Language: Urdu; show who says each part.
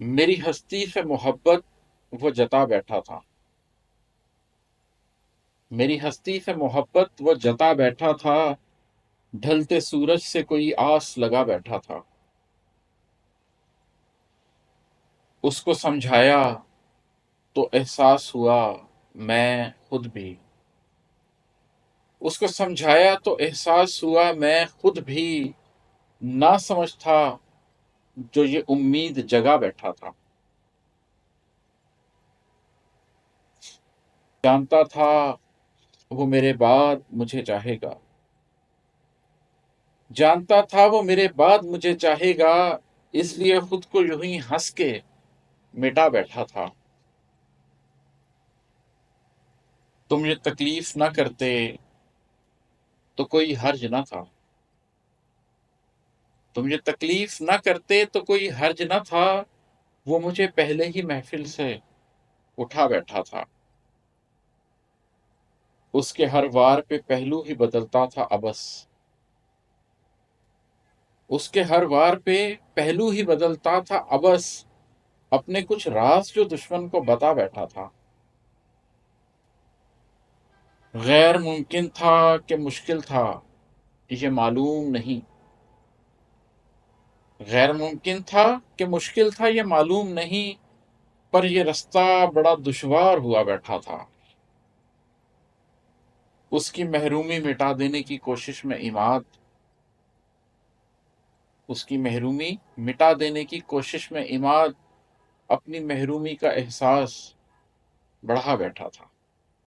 Speaker 1: میری ہستی سے محبت وہ جتا بیٹھا تھا، میری ہستی سے محبت وہ جتا بیٹھا تھا، ڈھلتے سورج سے کوئی آس لگا بیٹھا تھا۔ اس کو سمجھایا تو احساس ہوا میں خود بھی، اس کو سمجھایا تو احساس ہوا میں خود بھی، نہ سمجھ تھا جو یہ امید جگا بیٹھا تھا۔ جانتا تھا وہ میرے بعد مجھے چاہے گا، جانتا تھا وہ میرے بعد مجھے چاہے گا، اس لیے خود کو یوں ہی ہنس کے مٹا بیٹھا تھا۔ تم یہ تکلیف نہ کرتے تو کوئی حرج نہ تھا، تم یہ تکلیف نہ کرتے تو کوئی حرج نہ تھا، وہ مجھے پہلے ہی محفل سے اٹھا بیٹھا تھا۔ اس کے ہر وار پہ پہلو ہی بدلتا تھا ابس، اس کے ہر وار پہ پہلو ہی بدلتا تھا ابس، اپنے کچھ راز جو دشمن کو بتا بیٹھا تھا۔ غیر ممکن تھا کہ مشکل تھا یہ معلوم نہیں، غیر ممکن تھا کہ مشکل تھا یہ معلوم نہیں، پر یہ رستہ بڑا دشوار ہوا بیٹھا تھا۔ اس کی محرومی مٹا دینے کی کوشش میں عماد، اس کی محرومی مٹا دینے کی کوشش میں عماد اپنی محرومی کا احساس بڑھا بیٹھا تھا۔